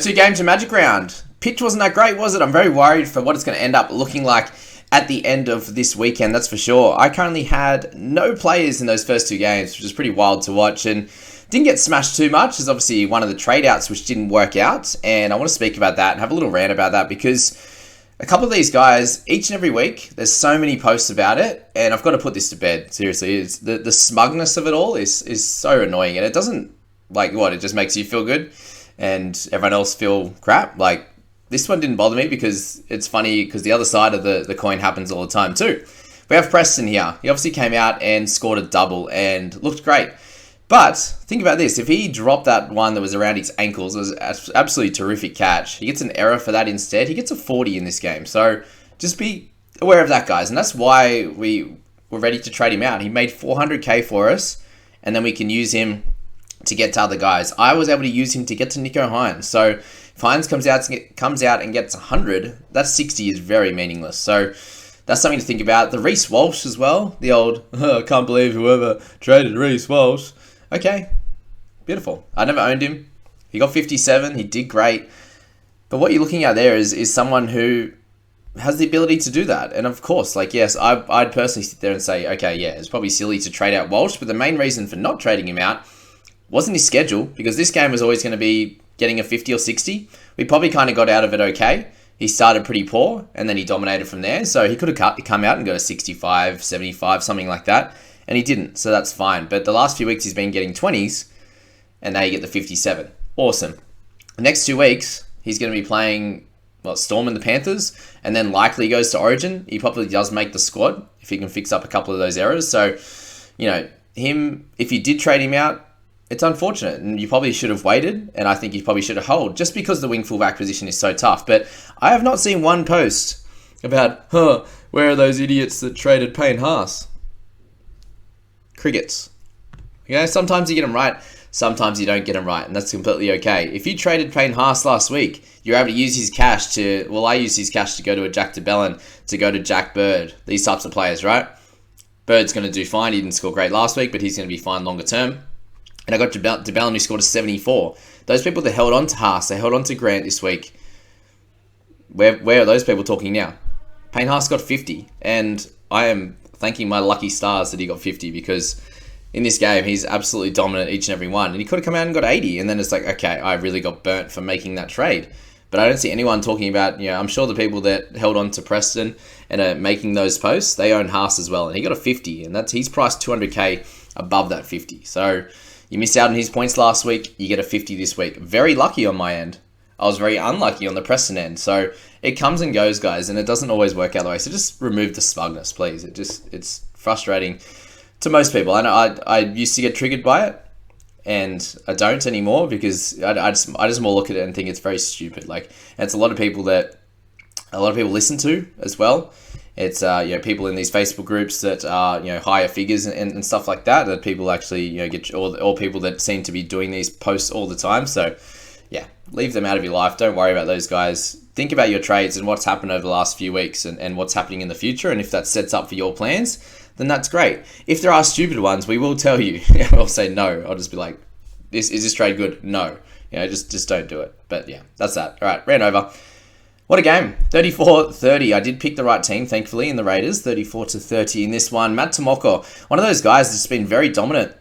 Two games of Magic Round. Pitch wasn't that great, was it? I'm very worried for what it's going to end up looking like at the end of this weekend, that's for sure. I currently had no players in those first two games, which is pretty wild to watch, and didn't get smashed too much. There's obviously one of the trade outs which didn't work out, and I want to speak about that and have a little rant about that because a couple of these guys, each and every week, there's so many posts about it, and I've got to put this to bed. Seriously, it's the smugness of it all is so annoying, and it doesn't, it just makes you feel good, and everyone else feel crap. This one didn't bother me because it's funny because the other side of the coin happens all the time too. We have Preston here. He obviously came out and scored a double and looked great. But think about this. If he dropped that one that was around his ankles, it was an absolutely terrific catch. He gets an error for that instead. He gets a 40 in this game. So just be aware of that, guys. And that's why we were ready to trade him out. He made 400k for us, and then we can use him to get to other guys. I was able to use him to get to Nico Hines. So if Hines comes out and gets 100, that 60 is very meaningless. So that's something to think about. The Reece Walsh as well. The old, I can't believe whoever traded Reece Walsh. Okay, beautiful. I never owned him. He got 57. He did great. But what you're looking at there is someone who has the ability to do that. And of course, yes, I'd personally sit there and say, okay, yeah, it's probably silly to trade out Walsh. But the main reason for not trading him out wasn't his schedule, because this game was always going to be getting a 50 or 60. We probably kind of got out of it okay. He started pretty poor, and then he dominated from there. So he could have come out and go to 65, 75, something like that. And he didn't, so that's fine. But the last few weeks he's been getting 20s, and now you get the 57. Awesome. The next 2 weeks, he's going to be playing Storm and the Panthers, and then likely goes to Origin. He probably does make the squad if he can fix up a couple of those errors. So, him, if you did trade him out, it's unfortunate, and you probably should have waited, and I think you probably should have held, just because the wing fullback position is so tough. But I have not seen one post about, where are those idiots that traded Payne Haas? Crickets. Sometimes you get them right, sometimes you don't get them right, and that's completely okay. If you traded Payne Haas last week, you're able to use his cash I use his cash to go to a Jack de Belin, to go to Jack Bird, these types of players, right? Bird's going to do fine. He didn't score great last week, but he's going to be fine longer term. And I got de Belin, who scored a 74. Those people that held on to Haas, they held on to Grant this week. Where are those people talking now? Payne Haas got 50, and I am thanking my lucky stars that he got 50, because in this game, he's absolutely dominant each and every one. And he could have come out and got 80, and then it's okay, I really got burnt for making that trade. But I don't see anyone talking about, I'm sure the people that held on to Preston and are making those posts, they own Haas as well. And he got a 50, and he's priced 200k above that 50. So you missed out on his points last week, you get a 50 this week. Very lucky on my end. I was very unlucky on the Preston end. So it comes and goes, guys, and it doesn't always work out the way. So just remove the smugness, please. It's frustrating to most people. I know I used to get triggered by it, and I don't anymore, because I just more look at it and think it's very stupid. And it's a lot of people listen to as well. It's people in these Facebook groups that are higher figures and stuff like that. That people actually get, or people that seem to be doing these posts all the time. So yeah, leave them out of your life. Don't worry about those guys. Think about your trades and what's happened over the last few weeks and what's happening in the future. And if that sets up for your plans, then that's great. If there are stupid ones, we will tell you. I'll say no. I'll just be like, is this trade good? No. Just don't do it. But yeah, that's that. All right, ran over. What a game. 34-30. I did pick the right team, thankfully, in the Raiders. 34-30 in this one. Matt Tomoko, one of those guys that's been very dominant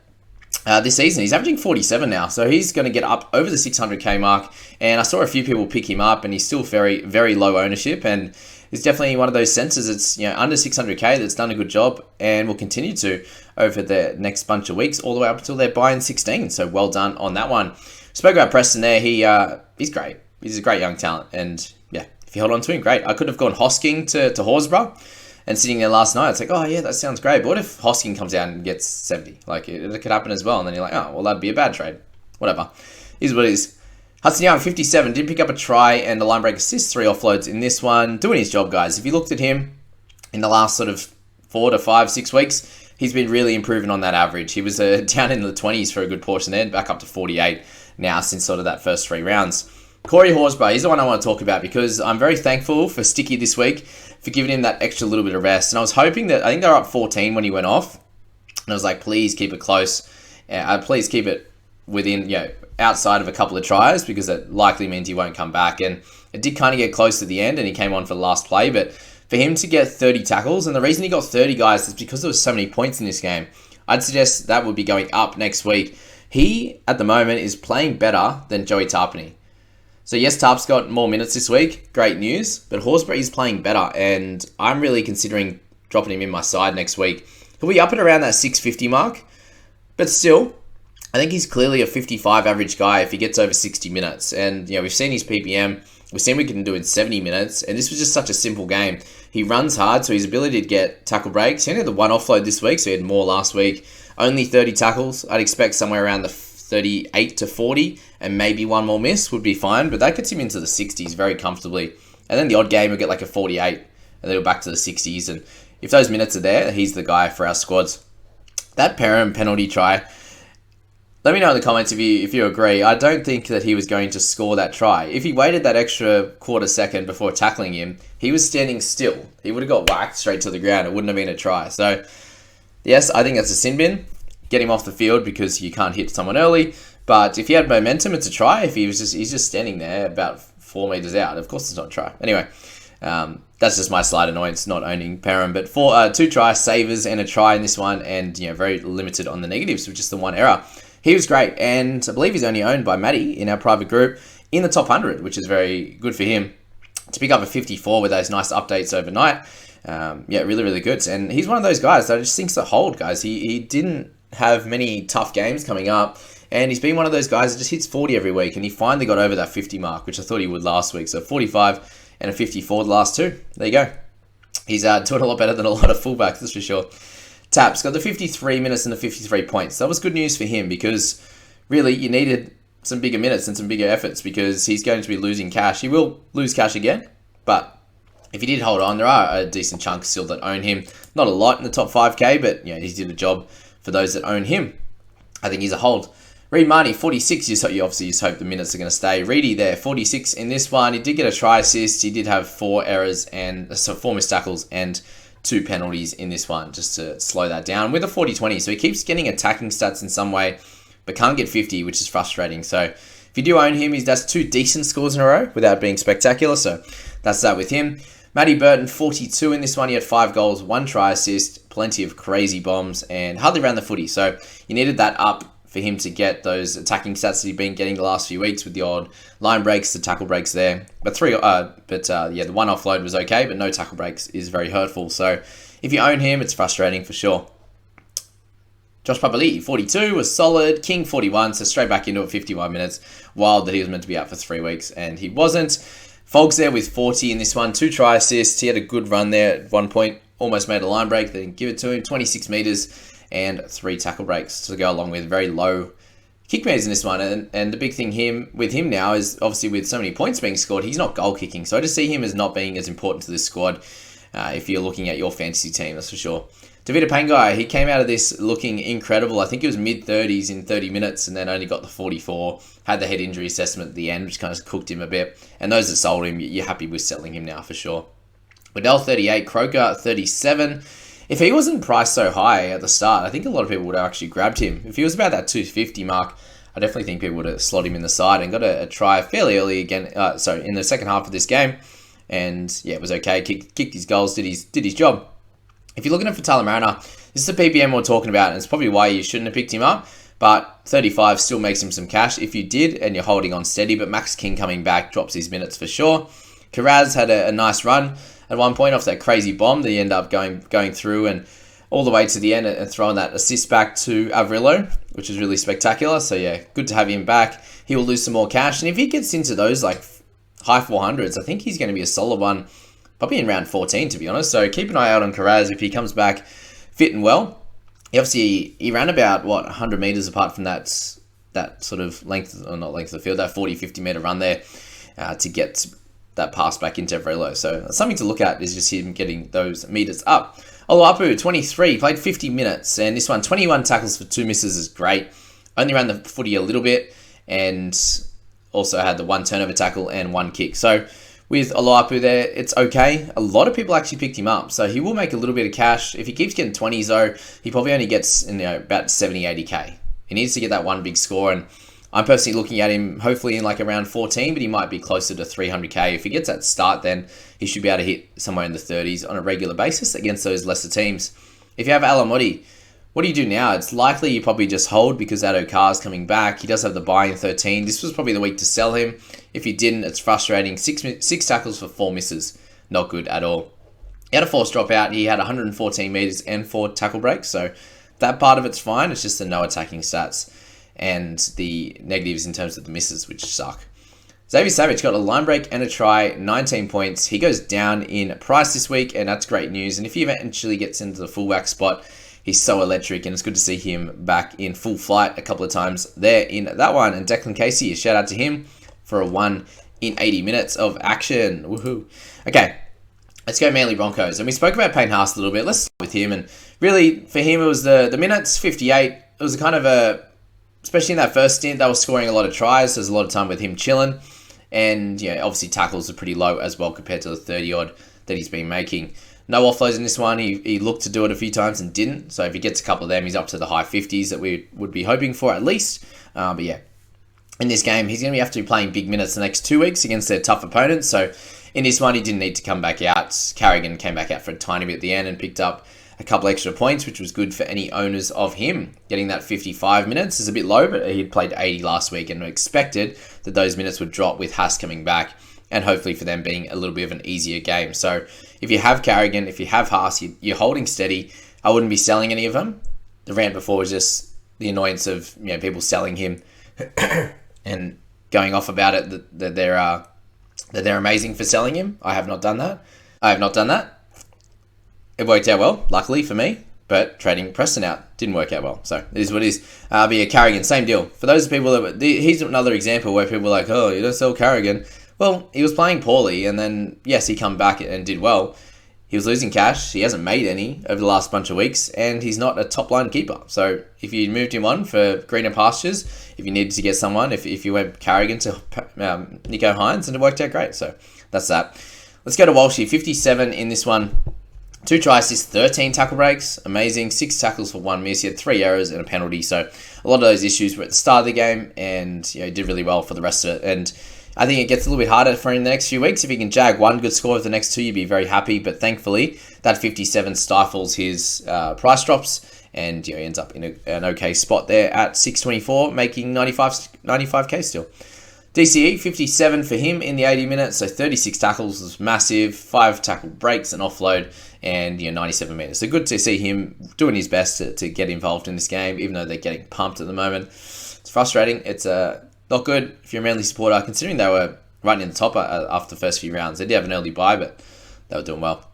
this season. He's averaging 47 now, so he's going to get up over the 600k mark. And I saw a few people pick him up, and he's still very, very low ownership. And it's definitely one of those sensors that's under 600k that's done a good job and will continue to over the next bunch of weeks, all the way up until they're buying 16. So well done on that one. Spoke about Preston there. He's great. He's a great young talent, and yeah, if you hold on to him, great. I could have gone Hosking to Horsburgh. And sitting there last night, it's oh yeah, that sounds great. But what if Hosking comes out and gets 70? It could happen as well. And then you're oh, well, that'd be a bad trade. Whatever. Is what it is. Hudson Young, 57, did pick up a try and a line break assist, 3 offloads in this one. Doing his job, guys. If you looked at him in the last sort of 4 to 5, 6 weeks, he's been really improving on that average. He was down in the 20s for a good portion there, back up to 48 now since sort of that first 3 rounds. Corey Horsburgh, he's the one I want to talk about, because I'm very thankful for Sticky this week for giving him that extra little bit of rest. And I was hoping that, I think they were up 14 when he went off. And I was like, please keep it close. Please keep it within, outside of a couple of tries, because it likely means he won't come back. And it did kind of get close to the end, and he came on for the last play. But for him to get 30 tackles, and the reason he got 30, guys, is because there was so many points in this game. I'd suggest that would be going up next week. He, at the moment, is playing better than Joey Tarpany. So yes, Tarp's got more minutes this week. Great news. But Horsburgh is playing better, and I'm really considering dropping him in my side next week. He'll be up at around that 650 mark. But still, I think he's clearly a 55 average guy if he gets over 60 minutes. And, we've seen his PPM. We've seen we can do it in 70 minutes. And this was just such a simple game. He runs hard, so his ability to get tackle breaks. He only had the one offload this week, so he had more last week. Only 30 tackles. I'd expect somewhere around the 38 to 40, and maybe one more miss would be fine, but that gets him into the 60s very comfortably. And then the odd game will get like a 48, and then he'll back to the 60s. And if those minutes are there, he's the guy for our squads. That Perham penalty try, let me know in the comments if you agree. I don't think that he was going to score that try. If he waited that extra quarter second before tackling him, he was standing still. He would have got whacked straight to the ground. It wouldn't have been a try. So, yes, I think that's a sin bin. Get him off the field because you can't hit someone early. But if he had momentum, it's a try. If he's just standing there about 4 meters out, of course it's not a try. Anyway, that's just my slight annoyance not owning Perham. But 2 try savers and a try in this one, and very limited on the negatives with just the one error. He was great, and I believe he's only owned by Matty in our private group in the top 100, which is very good for him to pick up a 54 with those nice updates overnight. Really, really good. And he's one of those guys that I just think's to hold, guys. He didn't have many tough games coming up, and he's been one of those guys that just hits 40 every week, and he finally got over that 50 mark, which I thought he would last week. So 45 and a 54 the last 2. There you go. He's doing a lot better than a lot of fullbacks, that's for sure. Tap's got the 53 minutes and the 53 points. That was good news for him, because really you needed some bigger minutes and some bigger efforts, because he's going to be losing cash. He will lose cash again, but if he did hold on, there are a decent chunk still that own him. Not a lot in the top 5k, but he did a job for those that own him. I think he's a hold. Reed Marnie, 46. You obviously just hope the minutes are going to stay. Reedy there, 46 in this one. He did get a try assist. He did have 4 errors and 4 missed tackles and 2 penalties in this one, just to slow that down with a 40-20. So he keeps getting attacking stats in some way, but can't get 50, which is frustrating. So if you do own him, that's 2 decent scores in a row without being spectacular. So that's that with him. Matty Burton, 42 in this one. He had 5 goals, 1 try assist, plenty of crazy bombs, and hardly ran the footy. So you needed that up for him to get those attacking stats that he's been getting the last few weeks with the odd line breaks, the tackle breaks there. But the one offload was okay, but no tackle breaks is very hurtful. So if you own him, it's frustrating for sure. Josh Papali'i, 42, was solid. King, 41, so straight back into it, 51 minutes. Wild that he was meant to be out for 3 weeks, and he wasn't. Fogs there with 40 in this one, 2 try assists. He had a good run there at one point, almost made a line break. They didn't give it to him, 26 meters and 3 tackle breaks to go along with very low kick meters in this one. And the big thing with him now is obviously with so many points being scored, he's not goal kicking. So I just see him as not being as important to this squad if you're looking at your fantasy team, that's for sure. Davida Pangai, he came out of this looking incredible. I think it was mid-30s in 30 minutes and then only got the 44. Had the head injury assessment at the end, which kind of cooked him a bit. And those that sold him, you're happy with selling him now for sure. Waddell, 38. Croker, 37. If he wasn't priced so high at the start, I think a lot of people would have actually grabbed him. If he was about that 250 mark, I definitely think people would have slotted him in the side and got a try fairly early again. In the second half of this game. And yeah, it was okay. Kicked his goals, did his job. If you're looking at Fatala Mariner, this is the PPM we're talking about, and it's probably why you shouldn't have picked him up. But 35 still makes him some cash if you did, and you're holding on steady. But Max King coming back drops his minutes for sure. Karaz had a nice run at one point off that crazy bomb that he ended up going through and all the way to the end and throwing that assist back to Avrillo, which is really spectacular. So yeah, good to have him back. He will lose some more cash, and if he gets into those like high 400s, I think he's going to be a solid one. Probably in round 14, to be honest. So keep an eye out on Karaz if he comes back fit and well. He ran about, 100 meters apart from that sort of length, or not length of the field, that 40, 50 meter run there to get that pass back into Vrelo. So something to look at is just him getting those meters up. Oluapu, 23, played 50 minutes, and this one, 21 tackles for 2 misses is great. Only ran the footy a little bit, and also had the 1 turnover tackle and 1 kick. So with Oluapu there, it's okay. A lot of people actually picked him up, so he will make a little bit of cash. If he keeps getting 20s though, he probably only gets about 70, 80k. He needs to get that one big score, and I'm personally looking at him hopefully in like around 14, but he might be closer to 300k. If he gets that start, then he should be able to hit somewhere in the 30s on a regular basis against those lesser teams. If you have Alamoti, what do you do now? It's likely you probably just hold because Addo-Carr's coming back. He does have the buy in 13. This was probably the week to sell him. If you didn't, it's frustrating. Six tackles for 4 misses. Not good at all. He had a forced dropout. He had 114 meters and 4 tackle breaks, so that part of it's fine. It's just the no attacking stats and the negatives in terms of the misses, which suck. Xavier Savage got a line break and a try, 19 points. He goes down in price this week, and that's great news. And if he eventually gets into the fullback spot, he's so electric, and it's good to see him back in full flight a couple of times there in that one. And Declan Casey, a shout out to him for a 1 in 80 minutes of action. Woohoo. Okay, let's go Manly Broncos. And we spoke about Payne Haas a little bit. Let's start with him. And really, for him, it was the minutes, 58. It was a kind of a, especially in that first stint, they were scoring a lot of tries. There's a lot of time with him chilling. And, obviously tackles are pretty low as well compared to the 30-odd that he's been making. No offloads in this one. He looked to do it a few times and didn't. So if he gets a couple of them, he's up to the high 50s that we would be hoping for at least. But yeah, in this game, he's going to have to be playing big minutes the next 2 weeks against their tough opponents. So in this one, he didn't need to come back out. Carrigan came back out for a tiny bit at the end and picked up a couple extra points, which was good for any owners of him. Getting that 55 minutes is a bit low, but he'd played 80 last week and expected that those minutes would drop with Haas coming back and hopefully for them being a little bit of an easier game. So if you have Carrigan, if you have Haas, you're holding steady. I wouldn't be selling any of them. The rant before was just the annoyance of people selling him and going off about it that they're amazing for selling him. I have not done that. It worked out well, luckily for me, but trading Preston out didn't work out well. So it is what it is. But yeah, Carrigan, same deal. For those people he's another example where people are like, oh, you don't sell Carrigan. Well, he was playing poorly, and then, yes, he come back and did well. He was losing cash. He hasn't made any over the last bunch of weeks, and he's not a top-line keeper. So if you moved him on for greener pastures, if you needed to get someone, if you went Carrigan to Nicho Hynes, and it worked out great. So that's that. Let's go to Walshy. 57 in this one. 2 tries, 13 tackle breaks. Amazing. 6 tackles for 1 miss. He had 3 errors and a penalty. So a lot of those issues were at the start of the game, and he did really well for the rest of it. And I think it gets a little bit harder for him in the next few weeks. If he can jag 1 good score of the next 2, you'd be very happy. But thankfully, that 57 stifles his price drops, and he ends up in an okay spot there at 624, making 95k still. DCE, 57 for him in the 80 minutes, so 36 tackles was massive, 5 tackle breaks, an offload, and 97 meters. So good to see him doing his best to get involved in this game, even though they're getting pumped at the moment. It's frustrating. It's not good if you're a Manly supporter, considering they were right in the top after the first few rounds. They did have an early bye, but they were doing well.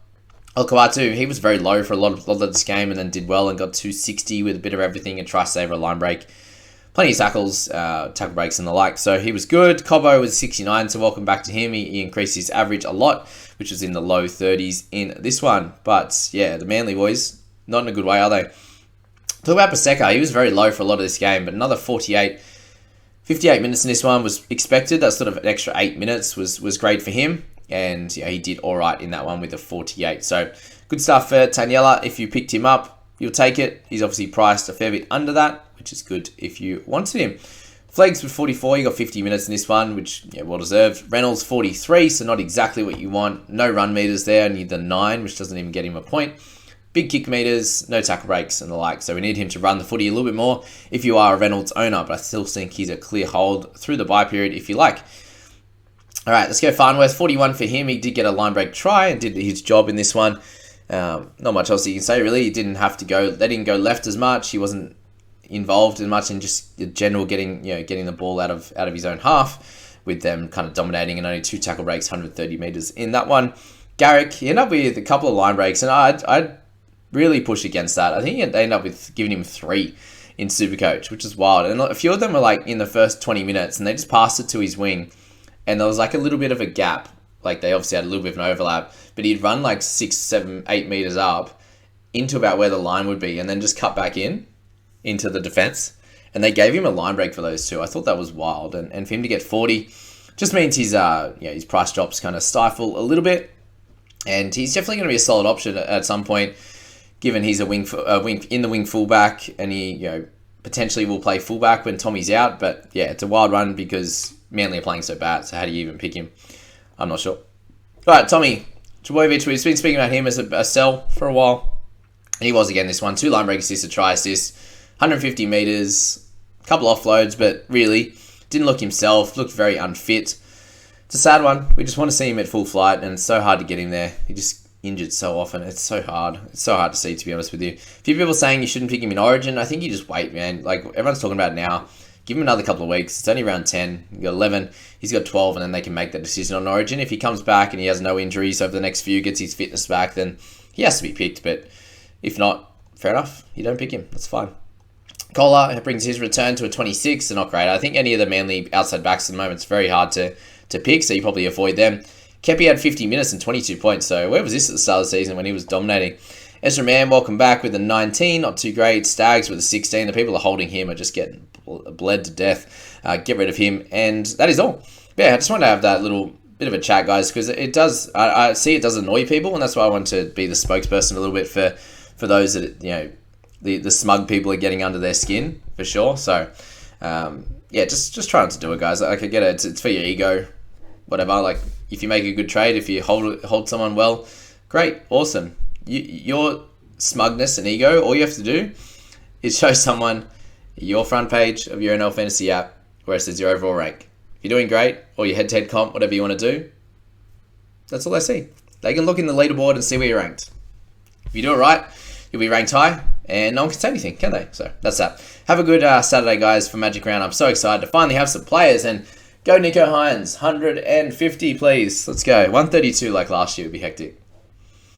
Olakau'atu, he was very low for a lot of this game and then did well and got 260 with a bit of everything, a try saver, a line break. Plenty of tackles, tackle breaks and the like. So he was good. Cobbo was 69, so welcome back to him. He increased his average a lot, which was in the low 30s in this one. But yeah, the Manly boys, not in a good way, are they? Talk about Paseka. He was very low for a lot of this game, but another 58 minutes in this one was expected. That sort of an extra 8 minutes was great for him. And he did all right in that one with a 48. So good stuff for Taniela. If you picked him up, you'll take it. He's obviously priced a fair bit under that, which is good if you wanted him. Flegs with 44, you got 50 minutes in this one, which, well deserved. Reynolds, 43, so not exactly what you want. No run meters there, only the 9, which doesn't even get him a point. Big kick meters, no tackle breaks and the like, so we need him to run the footy a little bit more if you are a Reynolds owner, but I still think he's a clear hold through the bye period if you like. All right, let's go Farnworth, 41 for him. He did get a line break try and did his job in this one. Not much else you can say, really. He didn't have to go, they didn't go left as much. He wasn't involved in much in just the general getting the ball out of his own half, with them kind of dominating and only 2 tackle breaks, 130 meters in that one. Garrick, he ended up with a couple of line breaks, and I'd really push against that. I think they ended up with giving him 3 in Supercoach, which is wild. And a few of them were like in the first 20 minutes, and they just passed it to his wing, and there was like a little bit of a gap. Like they obviously had a little bit of an overlap, but he'd run like 6, 7, 8 meters up into about where the line would be, and then just cut back into the defense. And they gave him a line break for those 2. I thought that was wild. And for him to get 40 just means his price drops kind of stifle a little bit. And he's definitely going to be a solid option at some point, given he's a wing in the wing fullback, and he potentially will play fullback when Tommy's out. But yeah, it's a wild run because Manly are playing so bad. So how do you even pick him? I'm not sure. All right, Tommy Trbojevic, we've been speaking about him as a sell for a while. And he was again this one. 2 line break assists, a try assist, 150 metres, a couple offloads, but really didn't look himself, looked very unfit. It's a sad one. We just want to see him at full flight, and it's so hard to get him there. He just injured so often. It's so hard. It's so hard to see, to be honest with you. A few people saying you shouldn't pick him in Origin. I think you just wait, man. Like, everyone's talking about it now. Give him another couple of weeks. It's only round 10. You got 11. He's got 12, and then they can make that decision on Origin. If he comes back and he has no injuries over the next few, gets his fitness back, then he has to be picked. But if not, fair enough. You don't pick him. That's fine. Kolar brings his return to a 26. They're not great. I think any of the Manly outside backs at the moment, it's very hard to pick, so you probably avoid them. Kepi had 50 minutes and 22 points, so where was this at the start of the season when he was dominating? Ezra Mann, welcome back with a 19, not too great. Stags with a 16. The people are holding him are just getting bled to death. Get rid of him, and that is all. Yeah, I just wanted to have that little bit of a chat, guys, because it does. I see it does annoy people, and that's why I want to be the spokesperson a little bit for those that, you know, the smug people are getting under their skin for sure. So yeah, just trying to do it, guys. I could get it. It's for your ego, whatever. Like, if you make a good trade, if you hold someone well, great, awesome. Your smugness and ego, all you have to do is show someone your front page of your NL Fantasy app where it says your overall rank. If you're doing great, or your head-to-head comp, whatever you want to do, that's all they see. They can look in the leaderboard and see where you're ranked. If you do it right, you'll be ranked high, and no one can say anything, can they? So that's that. Have a good Saturday, guys, for Magic Round. I'm so excited to finally have some players, and go Nico Hines, 150, please. Let's go. 132 like last year would be hectic.